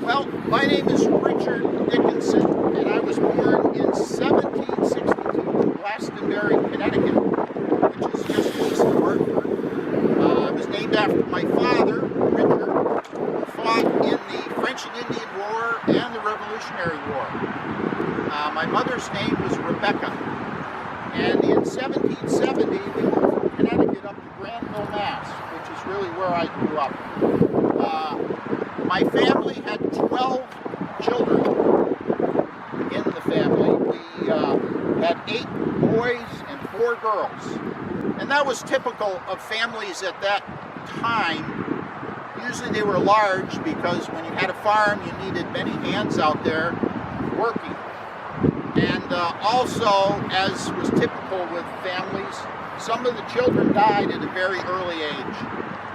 Well, my name is Richard Dickinson, and I was born in 1762 in Glastonbury, Connecticut, which is just east of Hartford. I was named after my father, Richard, who fought in the French and Indian War and the Revolutionary War. My mother's name was Rebecca, and in 1770 we moved from Connecticut up to Granville, Mass, which is really where I grew up. My family had 12 children in the family. We had 8 boys and 4 girls. And that was typical of families at that time. Usually they were large because when you had a farm, you needed many hands out there working. And also, as was typical with families, some of the children died at a very early age.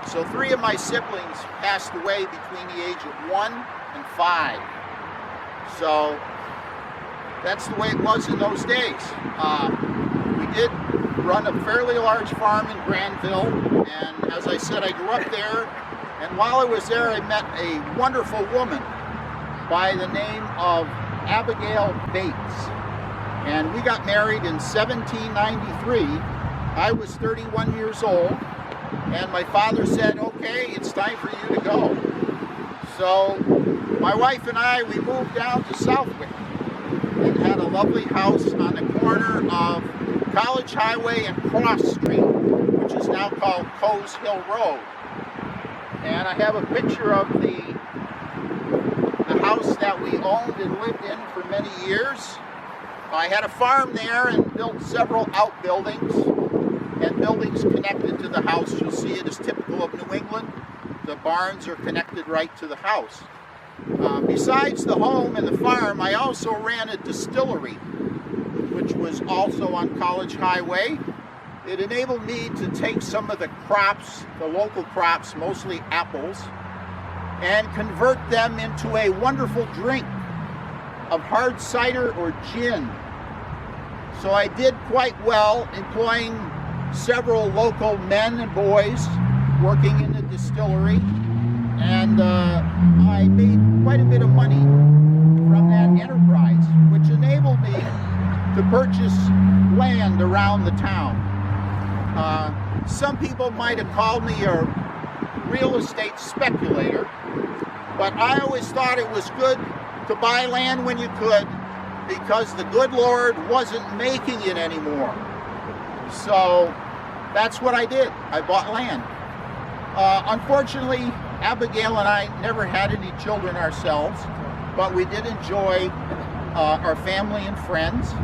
So 3 of my siblings passed away between the age of 1 and 5. So that's the way it was in those days. We did run a fairly large farm in Granville, and as I said, I grew up there. And while I was there, I met a wonderful woman by the name of Abigail Bates. And we got married in 1793. I was 31 years old. And my father said, okay, it's time for you to go. So my wife and I, we moved down to Southwick and had a lovely house on the corner of College Highway and Cross Street, which is now called Coes Hill Road. And I have a picture of the house that we owned and lived in for many years. I had a farm there and built several outbuildings and buildings connected to the house. You'll see it as typical of New England. The barns are connected right to the house. Besides the home and the farm, I also ran a distillery, which was also on College Highway. It enabled me to take some of the crops, the local crops, mostly apples, and convert them into a wonderful drink of hard cider or gin. So I did quite well, employing several local men and boys working in the distillery, and I made quite a bit of money from that enterprise, which enabled me to purchase land around the town. Some people might have called me a real estate speculator, but I always thought it was good to buy land when you could, because the good Lord wasn't making it anymore. So that's what I did. I bought land. Unfortunately, Abigail and I never had any children ourselves, but we did enjoy our family and friends.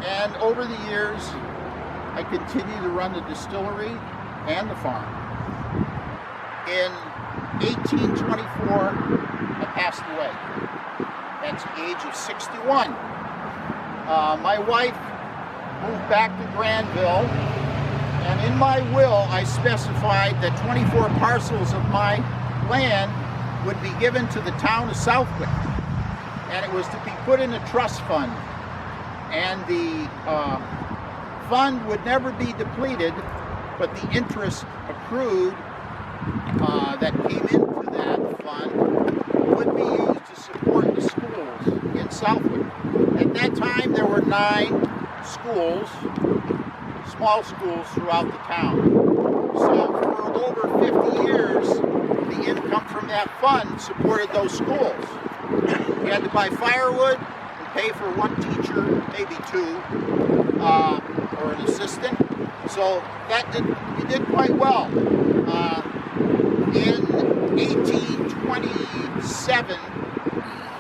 And over the years, I continued to run the distillery and the farm. In 1824, I passed away. That's the age of 61. My wife moved back to Granville, and in my will I specified that 24 parcels of my land would be given to the town of Southwick, and it was to be put in a trust fund, and the fund would never be depleted, but the interest accrued that came into that fund would be used to support the schools in Southwick. At that time there were 9 schools, small schools throughout the town. So for over 50 years, the income from that fund supported those schools. We had to buy firewood and pay for 1 teacher, maybe 2, or an assistant. So we did quite well. In 1827,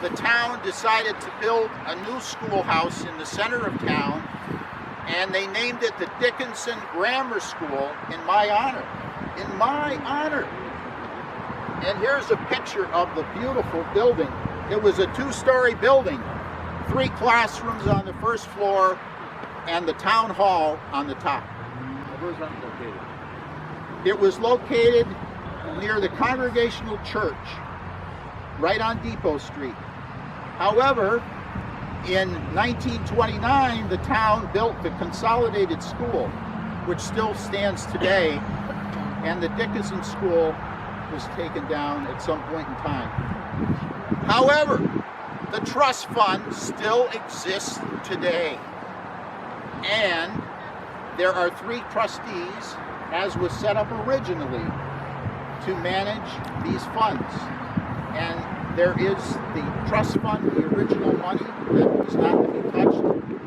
the town decided to build a new schoolhouse in the center of town, and they named it the Dickinson Grammar School in my honor. In my honor. And here's a picture of the beautiful building. It was a 2-story building, 3 classrooms on the first floor, and the town hall on the top. Where was that located? It was located near the Congregational Church, right on Depot Street. However, in 1929, the town built the Consolidated School, which still stands today, and the Dickinson School was taken down at some point in time. However, the trust fund still exists today. And there are 3 trustees, as was set up originally, to manage these funds. And there is the trust fund, the original money that is not to be touched,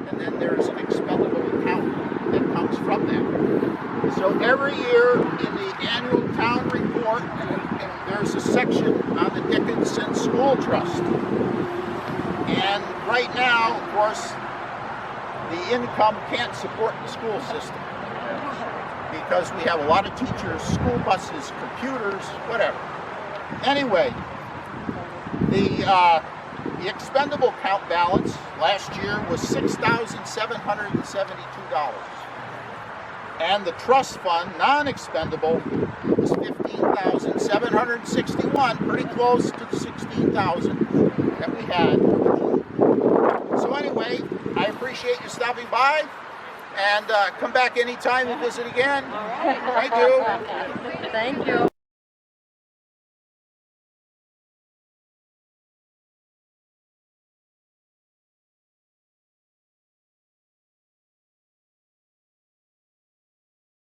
and then there is an expendable account that comes from that. So every year in the annual town report, there's a section on the Dickinson School Trust. And right now, of course, the income can't support the school system because we have a lot of teachers, school buses, computers, whatever. Anyway, the expendable account balance last year was $6,772. And the trust fund, non-expendable, was $15,761, pretty close to the $16,000 that we had. So anyway, I appreciate you stopping by, and come back anytime and visit again. All right. Thank you. Thank you.